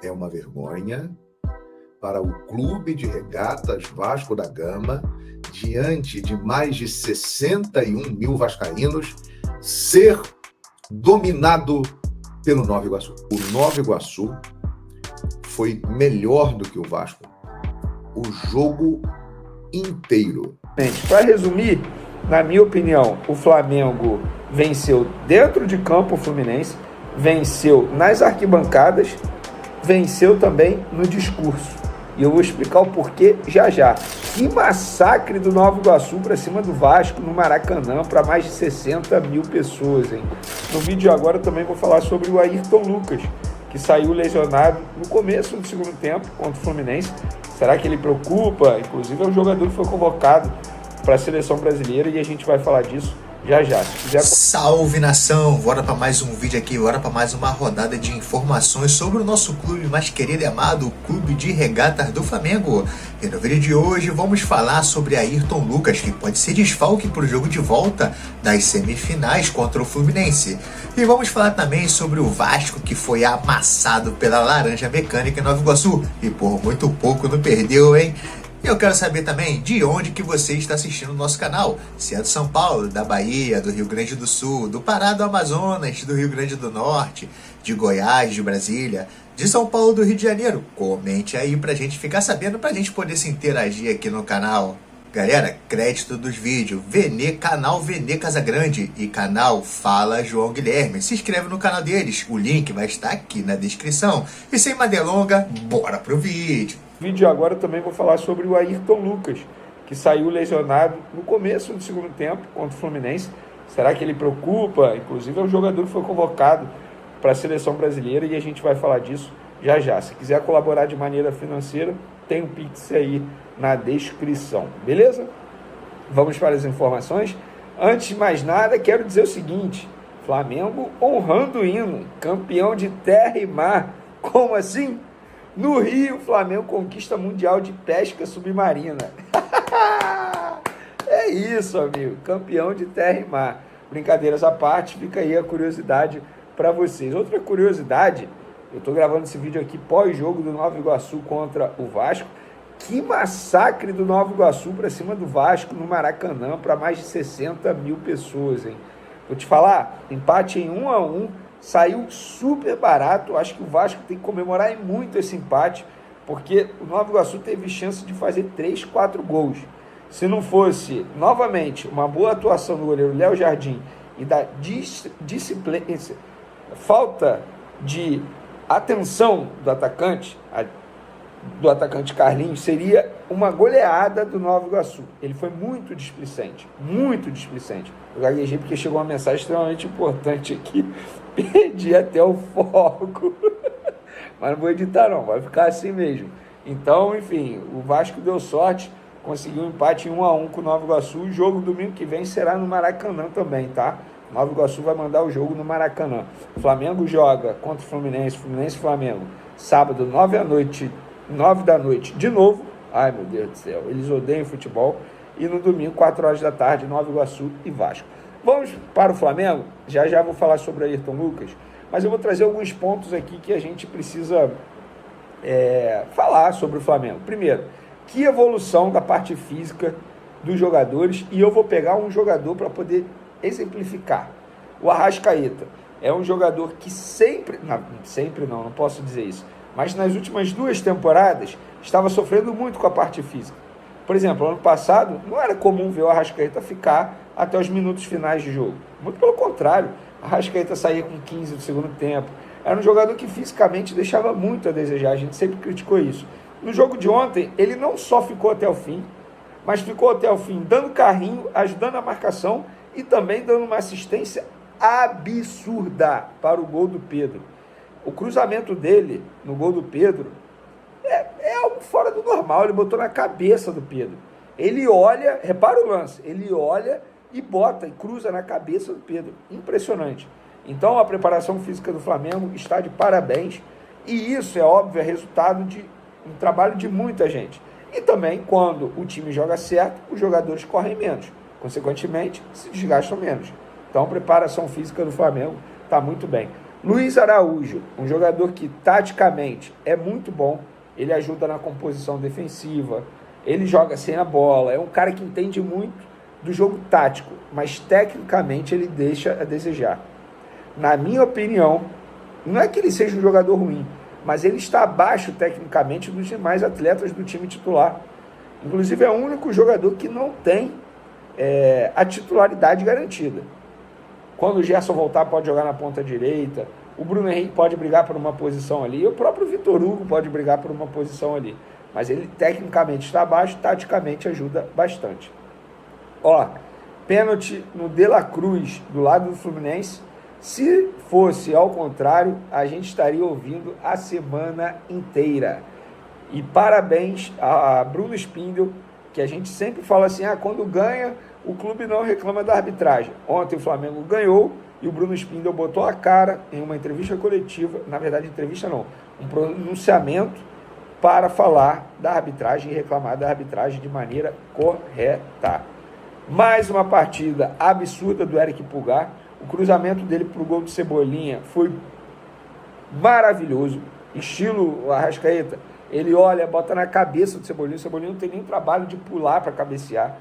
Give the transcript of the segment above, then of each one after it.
é uma vergonha para o Clube de Regatas Vasco da Gama, diante de mais de 61 mil vascaínos, ser dominado pelo Nova Iguaçu. O Nova Iguaçu foi melhor do que o Vasco o jogo inteiro. Para resumir, na minha opinião, o Flamengo venceu dentro de campo o Fluminense, venceu nas arquibancadas, venceu também no discurso. E eu vou explicar o porquê já já. Que massacre do Nova Iguaçu para cima do Vasco no Maracanã para mais de 60 mil pessoas, hein? No vídeo agora eu também vou falar sobre o Ayrton Lucas, que saiu lesionado no começo do segundo tempo contra o Fluminense. Será que ele preocupa? Inclusive é um jogador que foi convocado para a seleção brasileira e a gente vai falar disso já já. Se quiser... Salve, nação! Bora para mais um vídeo aqui, bora para mais uma rodada de informações sobre o nosso clube mais querido e amado, o Clube de Regatas do Flamengo. E no vídeo de hoje vamos falar sobre Ayrton Lucas, que pode ser desfalque para o jogo de volta das semifinais contra o Fluminense. E vamos falar também sobre o Vasco, que foi amassado pela Laranja Mecânica em Nova Iguaçu. E por muito pouco não perdeu, hein? E eu quero saber também de onde que você está assistindo o nosso canal. Se é de São Paulo, da Bahia, do Rio Grande do Sul, do Pará, do Amazonas, do Rio Grande do Norte, de Goiás, de Brasília, de São Paulo, do Rio de Janeiro. Comente aí pra gente ficar sabendo, pra gente poder se interagir aqui no canal. Galera, crédito dos vídeos, canal Vene Casagrande e canal Fala João Guilherme. Se inscreve no canal deles, o link vai estar aqui na descrição. E sem mais delonga, bora pro vídeo. No vídeo agora eu também vou falar sobre o Ayrton Lucas, que saiu lesionado no começo do segundo tempo contra o Fluminense. Será que ele preocupa? Inclusive é um jogador que foi convocado para a seleção brasileira e a gente vai falar disso já já. Se quiser colaborar de maneira financeira, tem um Pix aí na descrição, beleza? Vamos para as informações. Antes de mais nada, quero dizer o seguinte: Flamengo honrando o hino, campeão de terra e mar. Como assim? No Rio, o Flamengo conquista mundial de pesca submarina. É isso, amigo, campeão de terra e mar. Brincadeiras à parte, fica aí a curiosidade para vocês. Outra curiosidade, eu estou gravando esse vídeo aqui pós-jogo do Nova Iguaçu contra o Vasco. Que massacre do Nova Iguaçu para cima do Vasco no Maracanã para mais de 60 mil pessoas, hein? Vou te falar, empate em 1-1, saiu super barato. Acho que o Vasco tem que comemorar muito esse empate, porque o Nova Iguaçu teve chance de fazer 3, 4 gols. Se não fosse, novamente, uma boa atuação do goleiro Léo Jardim e da disciplina, falta de atenção do atacante Carlinhos, seria uma goleada do Nova Iguaçu. Ele foi muito displicente, muito displicente. Eu gaguejei porque chegou uma mensagem extremamente importante aqui, perdi até o foco, mas não vou editar não, vai ficar assim mesmo. Então, enfim, o Vasco deu sorte, conseguiu um empate em 1-1 com o Nova Iguaçu. O jogo domingo que vem será no Maracanã também, tá? O Nova Iguaçu vai mandar o jogo no Maracanã. O Flamengo joga contra o Fluminense e Flamengo, sábado, 9 da noite, de novo. Ai, meu Deus do céu, eles odeiam futebol. E no domingo, 4 horas da tarde, Nova Iguaçu e Vasco. Vamos para o Flamengo? Já já vou falar sobre o Ayrton Lucas, mas eu vou trazer alguns pontos aqui que a gente precisa falar sobre o Flamengo. Primeiro, que evolução da parte física dos jogadores, e eu vou pegar um jogador para poder exemplificar. O Arrascaeta é um jogador que não posso dizer isso, mas nas últimas 2 temporadas estava sofrendo muito com a parte física. Por exemplo, ano passado não era comum ver o Arrascaeta ficar até os minutos finais de jogo. Muito pelo contrário, o Arrascaeta saía com 15 do segundo tempo. Era um jogador que fisicamente deixava muito a desejar, a gente sempre criticou isso. No jogo de ontem, ele não só ficou até o fim, mas ficou até o fim dando carrinho, ajudando a marcação e também dando uma assistência absurda para o gol do Pedro. O cruzamento dele no gol do Pedro é algo fora do normal. Ele botou na cabeça do Pedro. Ele olha, repara o lance, ele olha e bota e cruza na cabeça do Pedro. Impressionante. Então a preparação física do Flamengo está de parabéns, e isso é óbvio, é resultado de um trabalho de muita gente. E também, quando o time joga certo, os jogadores correm menos, consequentemente se desgastam menos. Então a preparação física do Flamengo está muito bem. Luiz Araújo, um jogador que taticamente é muito bom, ele ajuda na composição defensiva, ele joga sem a bola, é um cara que entende muito do jogo tático, mas tecnicamente ele deixa a desejar. Na minha opinião, não é que ele seja um jogador ruim, mas ele está abaixo tecnicamente dos demais atletas do time titular. Inclusive é o único jogador que não tem a titularidade garantida. Quando o Gerson voltar, pode jogar na ponta direita. O Bruno Henrique pode brigar por uma posição ali. E o próprio Vitor Hugo pode brigar por uma posição ali. Mas ele tecnicamente está abaixo, taticamente ajuda bastante. Ó, pênalti no De La Cruz, do lado do Fluminense. Se fosse ao contrário, a gente estaria ouvindo a semana inteira. E parabéns a Bruno Spindel, que a gente sempre fala assim, quando ganha, o clube não reclama da arbitragem. Ontem o Flamengo ganhou e o Bruno Spindel botou a cara em uma entrevista coletiva, na verdade entrevista não, um pronunciamento para falar da arbitragem e reclamar da arbitragem de maneira correta. Mais uma partida absurda do Eric Pulgar, o cruzamento dele para o gol de Cebolinha foi maravilhoso, estilo Arrascaeta. Ele olha, bota na cabeça do Cebolinha, o Cebolinha não tem nem trabalho de pular para cabecear.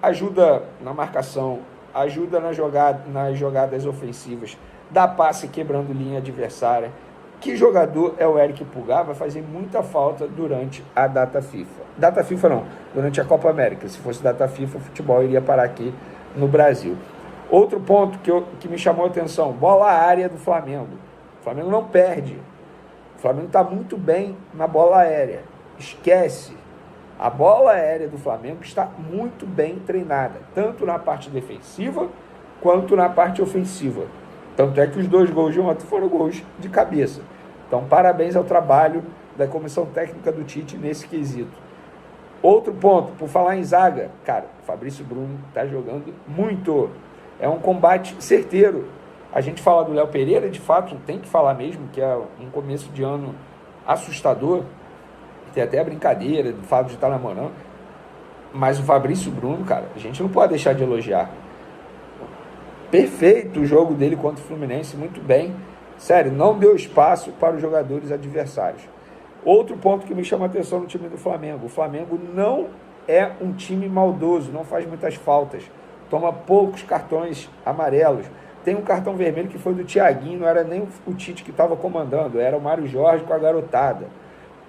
Ajuda na marcação, ajuda nas jogadas ofensivas, dá passe quebrando linha adversária. Que jogador é o Eric Pulgar? Vai fazer muita falta durante a data FIFA. Data FIFA não, durante a Copa América. Se fosse data FIFA, o futebol iria parar aqui no Brasil. Outro ponto que me chamou a atenção, bola área do Flamengo. O Flamengo não perde. O Flamengo está muito bem na bola aérea. Esquece. A bola aérea do Flamengo está muito bem treinada, tanto na parte defensiva quanto na parte ofensiva. Tanto é que os 2 gols de ontem foram gols de cabeça. Então, parabéns ao trabalho da comissão técnica do Tite nesse quesito. Outro ponto, por falar em zaga, cara, o Fabrício Bruno está jogando muito. É um combate certeiro. A gente fala do Léo Pereira, de fato, tem que falar mesmo, que é um começo de ano assustador. Tem até a brincadeira do fato de estar namorando. Mas o Fabrício Bruno, cara, a gente não pode deixar de elogiar. Perfeito o jogo dele contra o Fluminense, muito bem. Sério, não deu espaço para os jogadores adversários. Outro ponto que me chama a atenção no time do Flamengo. O Flamengo não é um time maldoso, não faz muitas faltas. Toma poucos cartões amarelos. Tem um cartão vermelho que foi do Thiaguinho, não era nem o Tite que estava comandando, era o Mário Jorge com a garotada.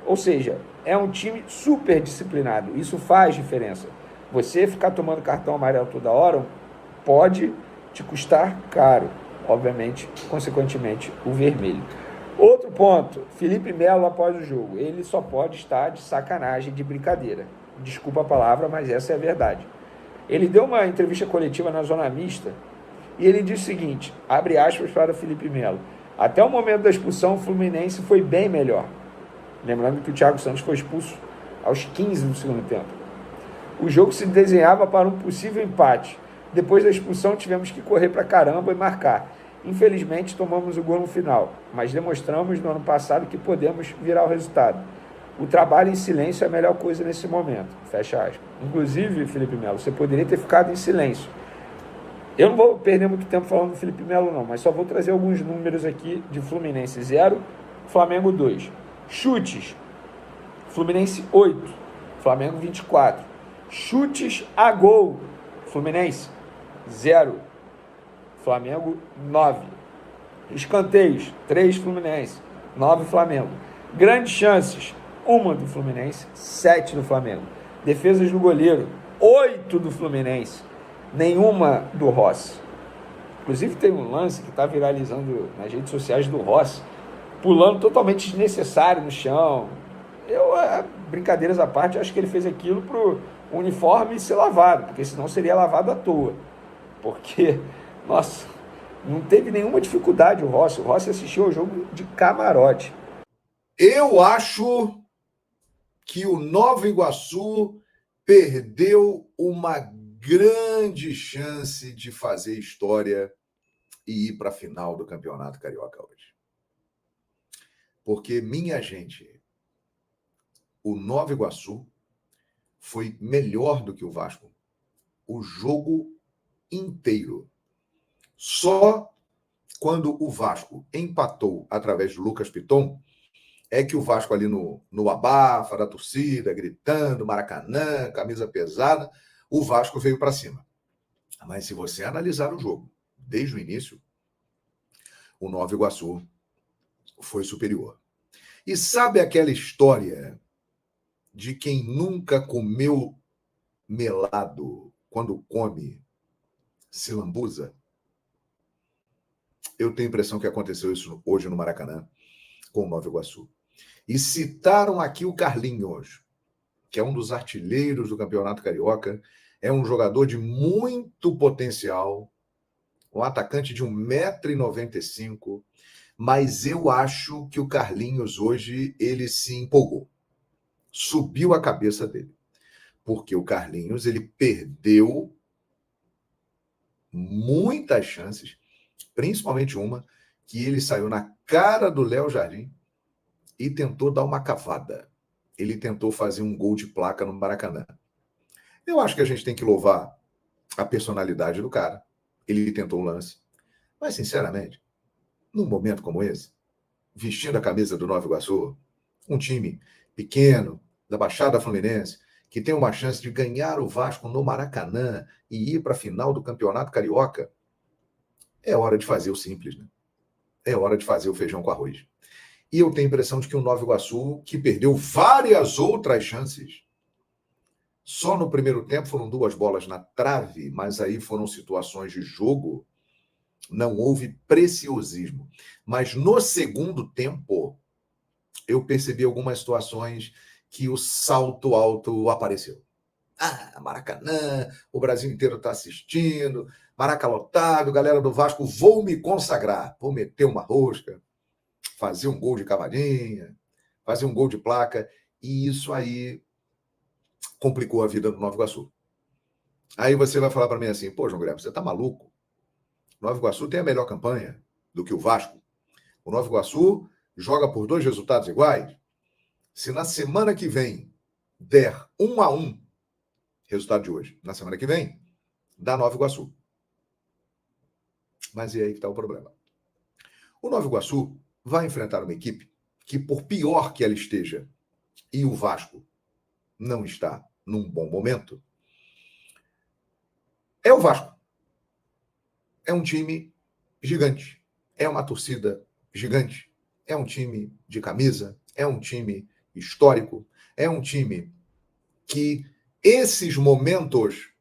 Ou seja, é um time super disciplinado. Isso faz diferença. Você ficar tomando cartão amarelo toda hora pode te custar caro. Obviamente, consequentemente, o vermelho. Outro ponto, Felipe Melo após o jogo. Ele só pode estar de sacanagem, de brincadeira. Desculpa a palavra, mas essa é a verdade. Ele deu uma entrevista coletiva na Zona Mista e ele disse o seguinte, abre aspas para o Felipe Melo. Até o momento da expulsão, o Fluminense foi bem melhor. Lembrando que o Thiago Santos foi expulso aos 15 do segundo tempo. O jogo se desenhava para um possível empate. Depois da expulsão, tivemos que correr para caramba e marcar. Infelizmente, tomamos o gol no final, mas demonstramos no ano passado que podemos virar o resultado. O trabalho em silêncio é a melhor coisa nesse momento. Fecha aspas. Inclusive, Felipe Melo, você poderia ter ficado em silêncio. Eu não vou perder muito tempo falando do Felipe Melo, não, mas só vou trazer alguns números aqui de Fluminense 0, Flamengo 2. Chutes, Fluminense 8, Flamengo 24. Chutes a gol, Fluminense 0, Flamengo 9. Escanteios, 3 Fluminense, 9 Flamengo. Grandes chances, 1 do Fluminense, 7 do Flamengo. Defesas do goleiro, 8 do Fluminense, nenhuma do Rossi. Inclusive tem um lance que está viralizando nas redes sociais do Rossi, pulando totalmente desnecessário no chão. Brincadeiras à parte, acho que ele fez aquilo para o uniforme ser lavado, porque senão seria lavado à toa. Porque, nossa, não teve nenhuma dificuldade o Rossi. O Rossi assistiu ao jogo de camarote. Eu acho que o Nova Iguaçu perdeu uma grande chance de fazer história e ir para a final do Campeonato Carioca hoje. Porque, minha gente, o Nova Iguaçu foi melhor do que o Vasco o jogo inteiro. Só quando o Vasco empatou através do Lucas Piton, é que o Vasco ali no abafa da torcida, gritando, Maracanã, camisa pesada, o Vasco veio para cima. Mas se você analisar o jogo, desde o início, o Nova Iguaçu foi superior. E sabe aquela história de quem nunca comeu melado, quando come, se lambuza? Eu tenho a impressão que aconteceu isso hoje no Maracanã, com o Nova Iguaçu. E citaram aqui o Carlinhos, que é um dos artilheiros do Campeonato Carioca, é um jogador de muito potencial, um atacante de 1,95 m, mas eu acho que o Carlinhos hoje, ele se empolgou. Subiu a cabeça dele. Porque o Carlinhos, ele perdeu muitas chances, principalmente uma, que ele saiu na cara do Léo Jardim e tentou dar uma cavada. Ele tentou fazer um gol de placa no Maracanã. Eu acho que a gente tem que louvar a personalidade do cara. Ele tentou um lance. Mas, sinceramente, num momento como esse, vestindo a camisa do Nova Iguaçu, um time pequeno, da Baixada Fluminense, que tem uma chance de ganhar o Vasco no Maracanã e ir para a final do Campeonato Carioca, é hora de fazer o simples, né? É hora de fazer o feijão com arroz. E eu tenho a impressão de que o Nova Iguaçu, que perdeu várias outras chances, só no primeiro tempo foram 2 bolas na trave, mas aí foram situações de jogo, não houve preciosismo. Mas no segundo tempo, eu percebi algumas situações que o salto alto apareceu. Maracanã, o Brasil inteiro está assistindo, Maraca lotado, galera do Vasco, vou me consagrar, vou meter uma rosca, fazer um gol de cavadinha, fazer um gol de placa, e isso aí complicou a vida do Nova Iguaçu. Aí você vai falar para mim assim, pô, João Guilherme, você tá maluco? O Nova Iguaçu tem a melhor campanha do que o Vasco. O Nova Iguaçu joga por 2 resultados iguais. Se na semana que vem der 1-1, resultado de hoje, na semana que vem, dá Nova Iguaçu. Mas e aí que está o problema. O Nova Iguaçu vai enfrentar uma equipe que, por pior que ela esteja, e o Vasco não está num bom momento, é o Vasco. É um time gigante. É uma torcida gigante. É um time de camisa. É um time histórico. É um time que esses momentos,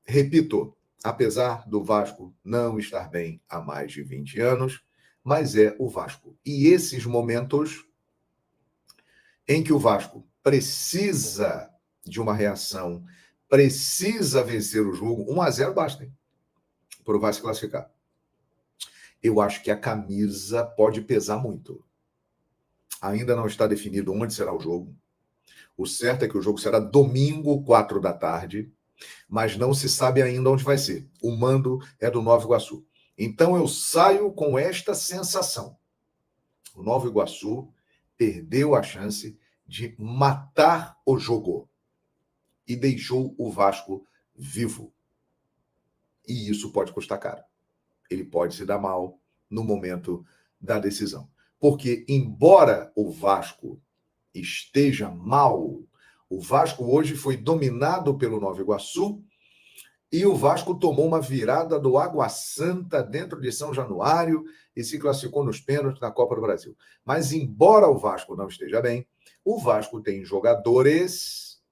repito, apesar do Vasco não estar bem há mais de 20 anos, mas é o Vasco. E esses momentos em que o Vasco precisa de uma reação, precisa vencer o jogo, 1-0 basta para o Vasco classificar. Eu acho que a camisa pode pesar muito. Ainda não está definido onde será o jogo. O certo é que o jogo será domingo, 4 da tarde, mas não se sabe ainda onde vai ser. O mando é do Nova Iguaçu. Então eu saio com esta sensação. O Nova Iguaçu perdeu a chance de matar o jogo e deixou o Vasco vivo. E isso pode custar caro. Ele pode se dar mal no momento da decisão. Porque, embora o Vasco esteja mal, o Vasco hoje foi dominado pelo Nova Iguaçu e o Vasco tomou uma virada do Água Santa dentro de São Januário e se classificou nos pênaltis na Copa do Brasil. Mas, embora o Vasco não esteja bem, o Vasco tem jogadores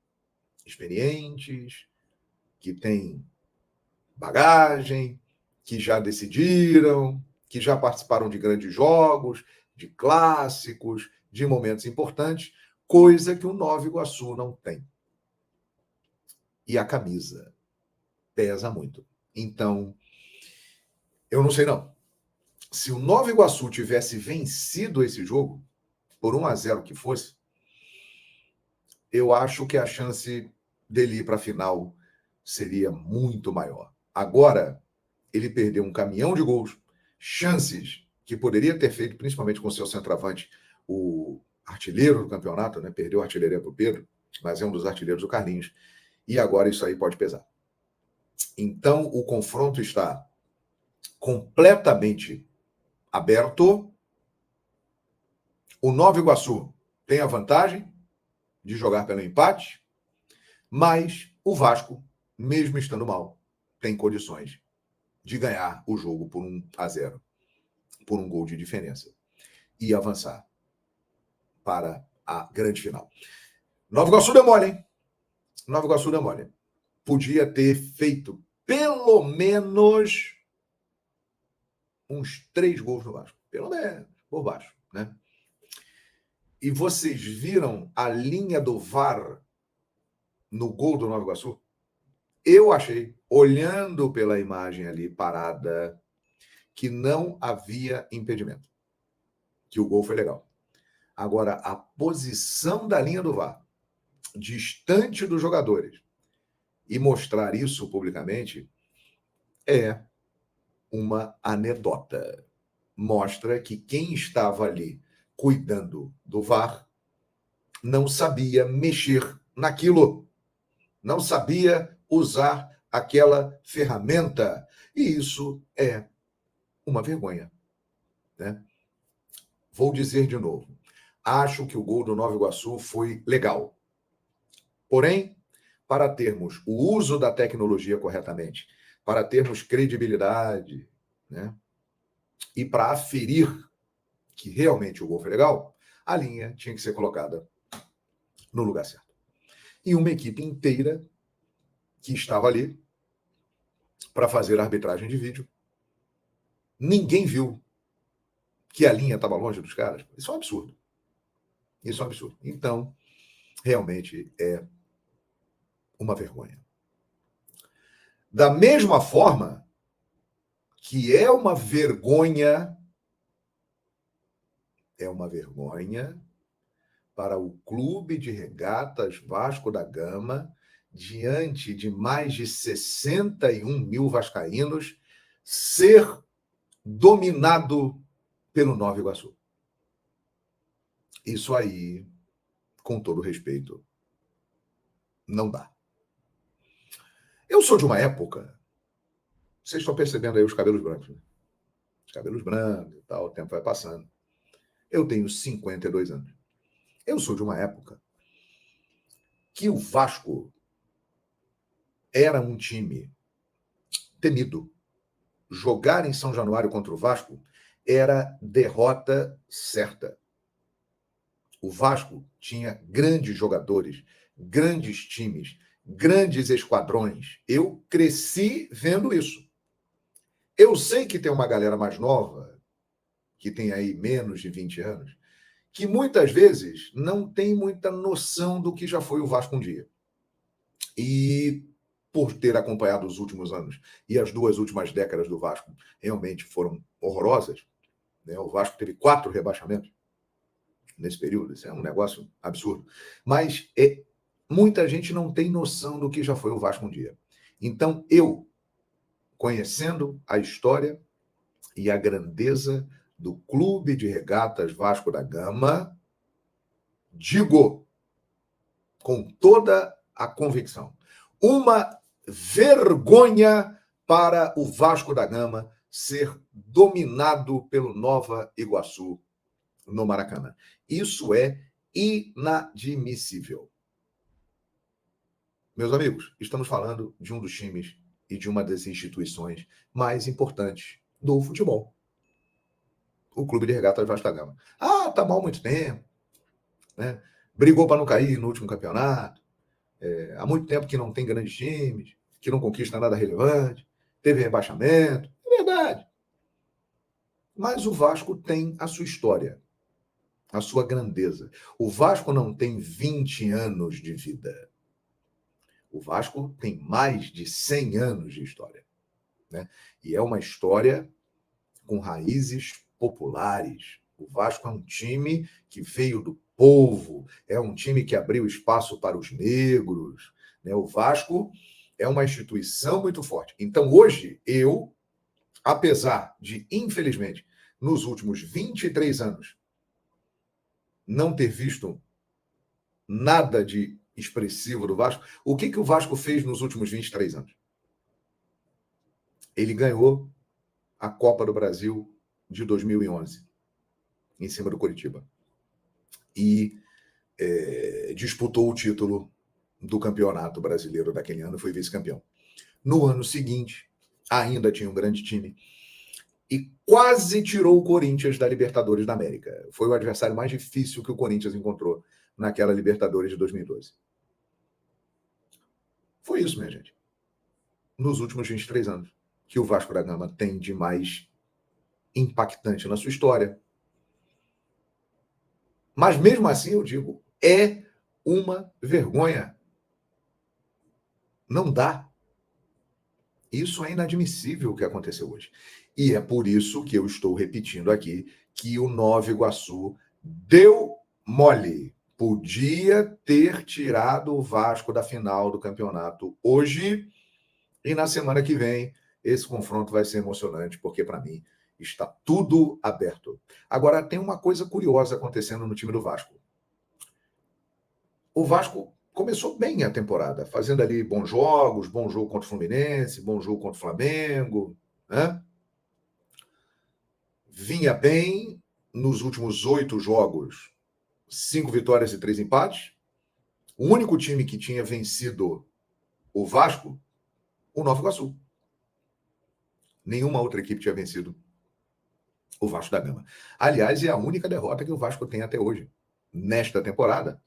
experientes, que têm bagagem, que já decidiram, que já participaram de grandes jogos, de clássicos, de momentos importantes, coisa que o Nova Iguaçu não tem. E a camisa pesa muito. Então, eu não sei não. Se o Nova Iguaçu tivesse vencido esse jogo, por 1-0 que fosse, eu acho que a chance dele ir para a final seria muito maior. Agora, ele perdeu um caminhão de gols, chances que poderia ter feito, principalmente com o seu centroavante, o artilheiro do campeonato, né? Perdeu a artilharia para o Pedro, mas é um dos artilheiros do Carlinhos. E agora isso aí pode pesar. Então, o confronto está completamente aberto. O Nova Iguaçu tem a vantagem de jogar pelo empate, mas o Vasco, mesmo estando mal, tem condições de ganhar o jogo por 1-0, por um gol de diferença, e avançar para a grande final. Nova Iguaçu deu mole, hein? Nova Iguaçu deu mole. Podia ter feito pelo menos uns 3 gols no Vasco. Pelo menos, por baixo, né? E vocês viram a linha do VAR no gol do Nova Iguaçu? Eu achei, olhando pela imagem ali parada, que não havia impedimento. Que o gol foi legal. Agora, a posição da linha do VAR, distante dos jogadores, e mostrar isso publicamente, é uma anedota. Mostra que quem estava ali cuidando do VAR não sabia mexer naquilo, não sabia usar aquela ferramenta. E isso é uma vergonha, né? Vou dizer de novo. Acho que o gol do Nova Iguaçu foi legal. Porém, para termos o uso da tecnologia corretamente, para termos credibilidade, né, e para aferir que realmente o gol foi legal, a linha tinha que ser colocada no lugar certo. E uma equipe inteira que estava ali para fazer a arbitragem de vídeo, ninguém viu que a linha estava longe dos caras. Isso é um absurdo. Isso é um absurdo. Então, realmente é uma vergonha. Da mesma forma que é uma vergonha para o Clube de Regatas Vasco da Gama, diante de mais de 61 mil vascaínos, ser dominado pelo Nova Iguaçu. Isso aí, com todo respeito, não dá. Eu sou de uma época, vocês estão percebendo aí os cabelos brancos, né? Os cabelos brancos e tal, o tempo vai passando. Eu tenho 52 anos. Eu sou de uma época que o Vasco era um time temido. Jogar em São Januário contra o Vasco era derrota certa. O Vasco tinha grandes jogadores, grandes times, grandes esquadrões. Eu cresci vendo isso. Eu sei que tem uma galera mais nova, que tem aí menos de 20 anos, que muitas vezes não tem muita noção do que já foi o Vasco um dia. E por ter acompanhado os últimos anos e as 2 últimas décadas do Vasco realmente foram horrorosas, né? O Vasco teve 4 rebaixamentos nesse período, isso é um negócio absurdo. Mas muita gente não tem noção do que já foi o Vasco um dia. Então, eu, conhecendo a história e a grandeza do Clube de Regatas Vasco da Gama, digo com toda a convicção, uma vergonha para o Vasco da Gama ser dominado pelo Nova Iguaçu no Maracanã. Isso é inadmissível. Meus amigos, estamos falando de um dos times e de uma das instituições mais importantes do futebol. O Clube de Regatas Vasco da Gama. Ah, tá mal há muito tempo, né? Brigou para não cair no último campeonato. Há muito tempo que não tem grandes times, que não conquista nada relevante, teve rebaixamento. É verdade. Mas o Vasco tem a sua história, a sua grandeza. O Vasco não tem 20 anos de vida. O Vasco tem mais de 100 anos de história, né? E é uma história com raízes populares. O Vasco é um time que veio do povo, é um time que abriu espaço para os negros, né? O Vasco é uma instituição muito forte. Então, hoje, eu, apesar de, infelizmente, nos últimos 23 anos, não ter visto nada de expressivo do Vasco, o que o Vasco fez nos últimos 23 anos? Ele ganhou a Copa do Brasil de 2011, em cima do Coritiba. E disputou o título do Campeonato Brasileiro daquele ano, foi vice-campeão. No ano seguinte, ainda tinha um grande time e quase tirou o Corinthians da Libertadores da América. Foi o adversário mais difícil que o Corinthians encontrou naquela Libertadores de 2012. Foi isso, minha gente. Nos últimos 23 anos, que o Vasco da Gama tem de mais impactante na sua história. Mas mesmo assim, eu digo, é uma vergonha. Não dá. Isso é inadmissível o que aconteceu hoje. E é por isso que eu estou repetindo aqui que o Nova Iguaçu deu mole. Podia ter tirado o Vasco da final do campeonato hoje e na semana que vem esse confronto vai ser emocionante, porque para mim está tudo aberto. Agora, tem uma coisa curiosa acontecendo no time do Vasco. O Vasco começou bem a temporada, fazendo ali bons jogos, bom jogo contra o Fluminense, bom jogo contra o Flamengo, né? Vinha bem nos últimos 8 jogos, 5 vitórias e 3 empates. O único time que tinha vencido o Vasco, o Nova Iguaçu. Nenhuma outra equipe tinha vencido o Vasco da Gama. Aliás, é a única derrota que o Vasco tem até hoje, nesta temporada,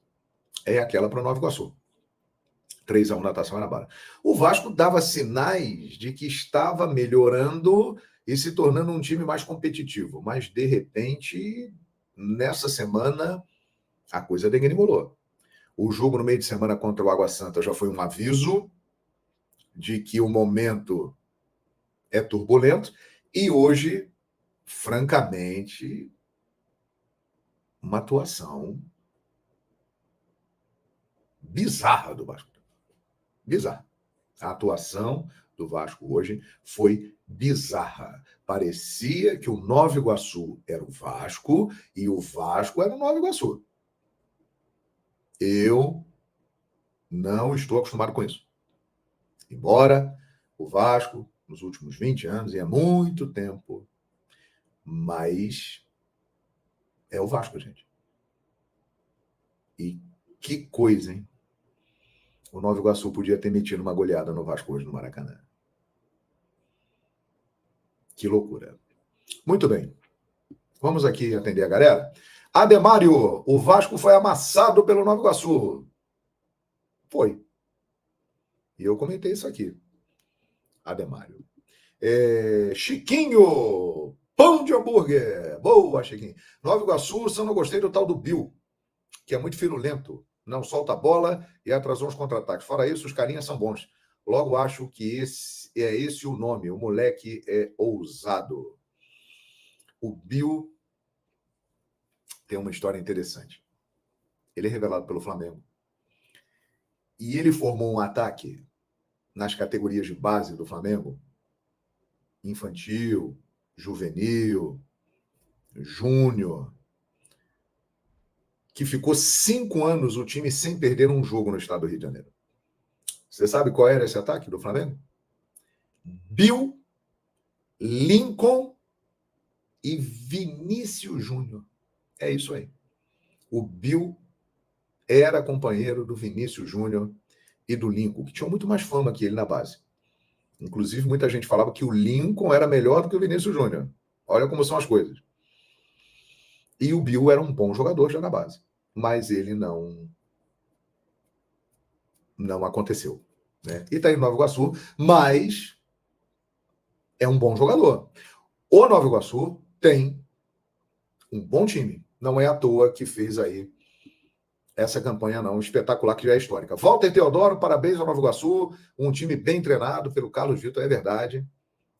é aquela para o Nova Iguaçu. 3-1 na Taça Guanabara. O Vasco dava sinais de que estava melhorando e se tornando um time mais competitivo, mas, de repente, nessa semana, a coisa degringolou. O jogo no meio de semana contra o Água Santa já foi um aviso de que o momento é turbulento e hoje, francamente, uma atuação bizarra do Vasco. Bizarra. A atuação do Vasco hoje foi bizarra. Parecia que o Nova Iguaçu era o Vasco e o Vasco era o Nova Iguaçu. Eu não estou acostumado com isso. Embora o Vasco, nos últimos 20 anos, e é muito tempo, mas é o Vasco, gente. E que coisa, hein? O Nova Iguaçu podia ter metido uma goleada no Vasco hoje no Maracanã. Que loucura. Muito bem. Vamos aqui atender a galera. Ademário, o Vasco foi amassado pelo Nova Iguaçu. Foi. E eu comentei isso aqui. Ademário. Chiquinho, pão de hambúrguer. Boa, Chiquinho. Nova Iguaçu, só não gostei do tal do Bill, que é muito firulento. Não solta a bola e atrasou os contra-ataques. Fora isso, os carinhas são bons. Logo, acho que esse o nome. O moleque é ousado. O Bill tem uma história interessante. Ele é revelado pelo Flamengo. E ele formou um ataque nas categorias de base do Flamengo. Infantil, juvenil, júnior. Que ficou 5 anos o time sem perder um jogo no estado do Rio de Janeiro. Você sabe qual era esse ataque do Flamengo? Bill, Lincoln e Vinícius Júnior. É isso aí. O Bill era companheiro do Vinícius Júnior e do Lincoln, que tinham muito mais fama que ele na base. Inclusive, muita gente falava que o Lincoln era melhor do que o Vinícius Júnior. Olha como são as coisas. E o Bill era um bom jogador já na base. Mas ele não aconteceu. Né? E está em Nova Iguaçu, mas é um bom jogador. O Nova Iguaçu tem um bom time. Não é à toa que fez aí essa campanha não espetacular, que já é histórica. Walter Teodoro, parabéns ao Nova Iguaçu, um time bem treinado pelo Carlos Vitor, é verdade.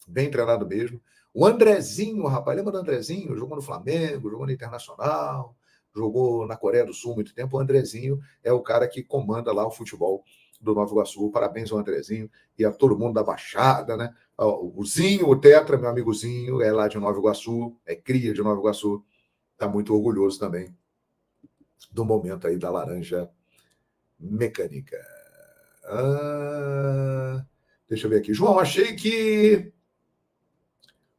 Bem treinado mesmo. O Andrezinho, rapaz, lembra do Andrezinho? Jogou no Flamengo, jogou no Internacional, jogou na Coreia do Sul há muito tempo. O Andrezinho é o cara que comanda lá o futebol do Nova Iguaçu. Parabéns ao Andrezinho e a todo mundo da Baixada, né? O Zinho, o Tetra, meu amigo Zinho, é lá de Nova Iguaçu, é cria de Nova Iguaçu. Está muito orgulhoso também do momento aí da laranja mecânica. Deixa eu ver aqui. João, achei que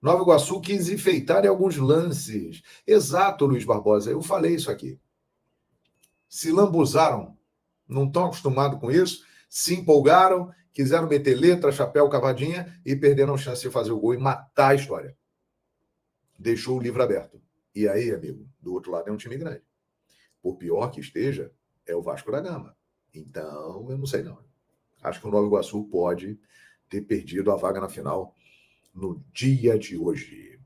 Nova Iguaçu quis enfeitar em alguns lances. Exato, Luiz Barbosa, eu falei isso aqui. Se lambuzaram, não estão acostumados com isso, se empolgaram, quiseram meter letra, chapéu, cavadinha e perderam a chance de fazer o gol e matar a história. Deixou o livro aberto. E aí, amigo, do outro lado é um time grande. Por pior que esteja, é o Vasco da Gama. Então, eu não sei não. Acho que o Nova Iguaçu pode ter perdido a vaga na final no dia de hoje.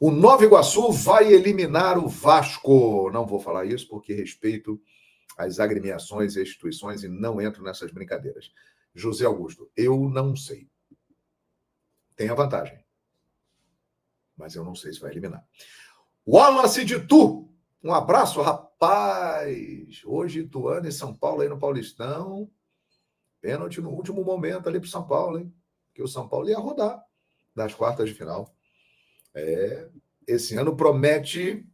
O Nova Iguaçu vai eliminar o Vasco. Não vou falar isso porque respeito as agremiações e instituições e não entro nessas brincadeiras. José Augusto, eu não sei. Tem a vantagem. Mas eu não sei se vai eliminar. Wallace de Tu. Um abraço, rapaz. Hoje, Ituano e São Paulo aí no Paulistão. Pênalti no último momento ali para o São Paulo, hein? Que o São Paulo ia rodar das quartas de final. Esse ano promete,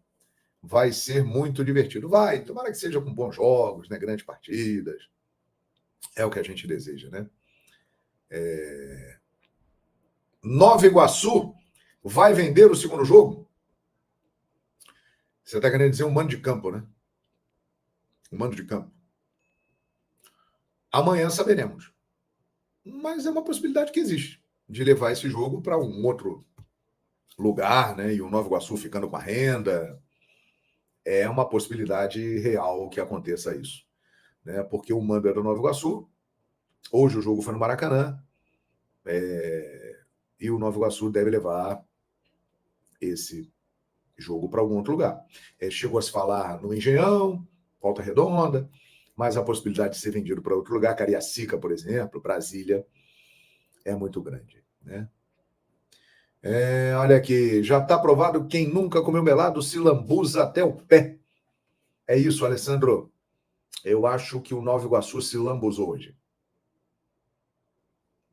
vai ser muito divertido. Vai, tomara que seja com bons jogos, né? Grandes partidas. É o que a gente deseja, né? Nova Iguaçu vai vender o segundo jogo? Você está querendo dizer um mando de campo, né? Um mando de campo. Amanhã saberemos. Mas é uma possibilidade que existe de levar esse jogo para um outro lugar, né? E o Nova Iguaçu ficando com a renda. É uma possibilidade real que aconteça isso, né? Porque o mando é do Nova Iguaçu. Hoje o jogo foi no Maracanã. E o Nova Iguaçu deve levar esse jogo para algum outro lugar. Chegou a se falar no Engenhão, Volta Redonda, mas a possibilidade de ser vendido para outro lugar, Cariacica, por exemplo, Brasília, é muito grande, né? Olha aqui, já está provado, quem nunca comeu melado se lambuza até o pé. É isso, Alessandro. Eu acho que o Nova Iguaçu se lambuzou hoje.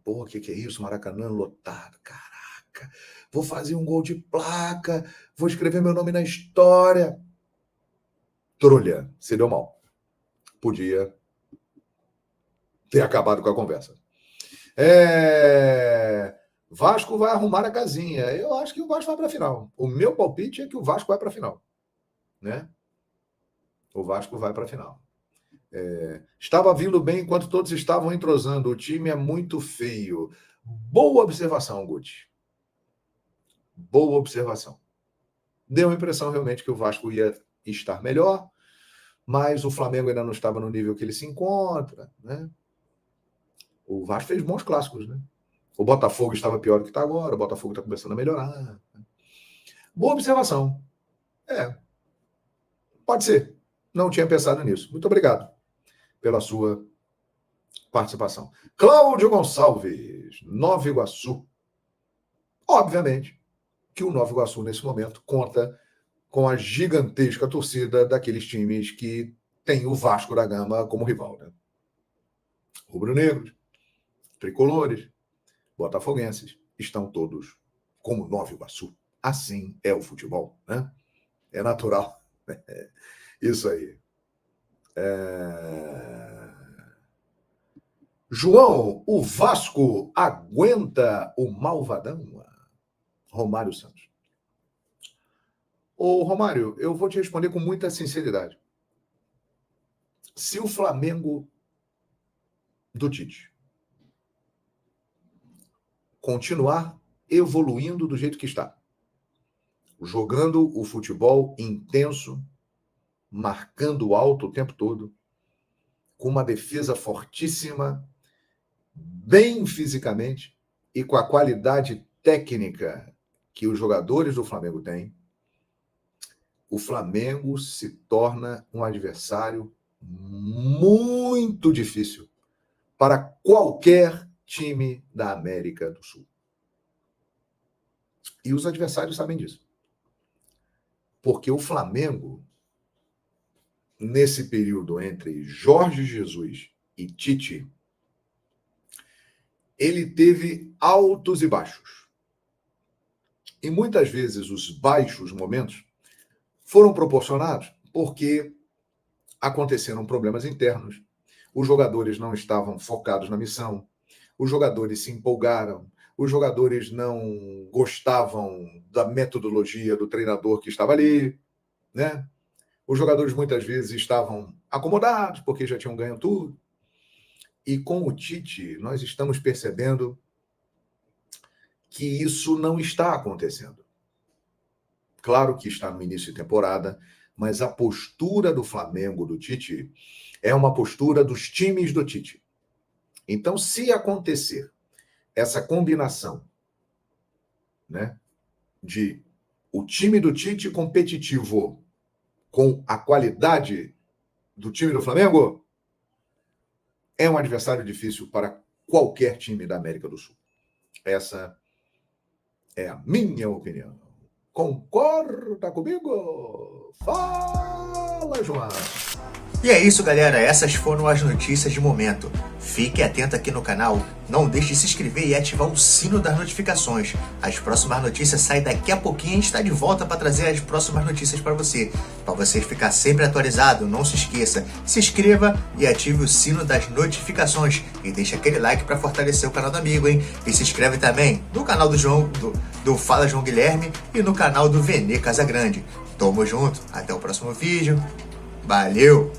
Pô, o que é isso? Maracanã lotado, caraca. Vou fazer um gol de placa, vou escrever meu nome na história. Trolha, se deu mal. Podia ter acabado com a conversa. Vasco vai arrumar a casinha. Eu acho que o Vasco vai para a final. O meu palpite é que o Vasco vai para a final, né? O Vasco vai para a final. Estava vindo bem enquanto todos estavam entrosando. O time é muito feio. Boa observação, Guti. Boa observação. Deu a impressão realmente que o Vasco ia estar melhor, mas o Flamengo ainda não estava no nível que ele se encontra, né? O Vasco fez bons clássicos, né? O Botafogo estava pior do que está agora, o Botafogo está começando a melhorar. Boa observação. Pode ser. Não tinha pensado nisso. Muito obrigado pela sua participação. Cláudio Gonçalves, Nova Iguaçu. Obviamente que o Nova Iguaçu, nesse momento, conta com a gigantesca torcida daqueles times que tem o Vasco da Gama como rival, né? Rubro-negros, tricolores, botafoguenses, estão todos como Nova Iguaçu. Assim é o futebol, né? É natural. Isso aí. João, o Vasco aguenta o malvadão? Romário Santos. Ô, Romário, eu vou te responder com muita sinceridade. Se o Flamengo do Tite continuar evoluindo do jeito que está, jogando o futebol intenso, marcando alto o tempo todo, com uma defesa fortíssima, bem fisicamente e com a qualidade técnica que os jogadores do Flamengo têm, o Flamengo se torna um adversário muito difícil para qualquer time da América do Sul. E os adversários sabem disso. Porque o Flamengo, nesse período entre Jorge Jesus e Tite, ele teve altos e baixos. E muitas vezes os baixos momentos foram proporcionados porque aconteceram problemas internos, os jogadores não estavam focados na missão, os jogadores se empolgaram, os jogadores não gostavam da metodologia do treinador que estava ali, né? Os jogadores muitas vezes estavam acomodados porque já tinham ganho tudo. E com o Tite, nós estamos percebendo que isso não está acontecendo. Claro que está no início de temporada, mas a postura do Flamengo, do Tite, é uma postura dos times do Tite. Então, se acontecer essa combinação, né, de o time do Tite competitivo com a qualidade do time do Flamengo, é um adversário difícil para qualquer time da América do Sul. Essa é a minha opinião. Concorda comigo? Fala, João! E é isso, galera, essas foram as notícias de momento. Fique atento aqui no canal, não deixe de se inscrever e ativar o sino das notificações. As próximas notícias saem daqui a pouquinho, a gente está de volta para trazer as próximas notícias para você ficar sempre atualizado. Não se esqueça, se inscreva e ative o sino das notificações e deixe aquele like para fortalecer o canal do amigo, hein? E se inscreve também no canal do Fala João Guilherme e no canal do Vene Casagrande. Tamo junto, até o próximo vídeo, valeu!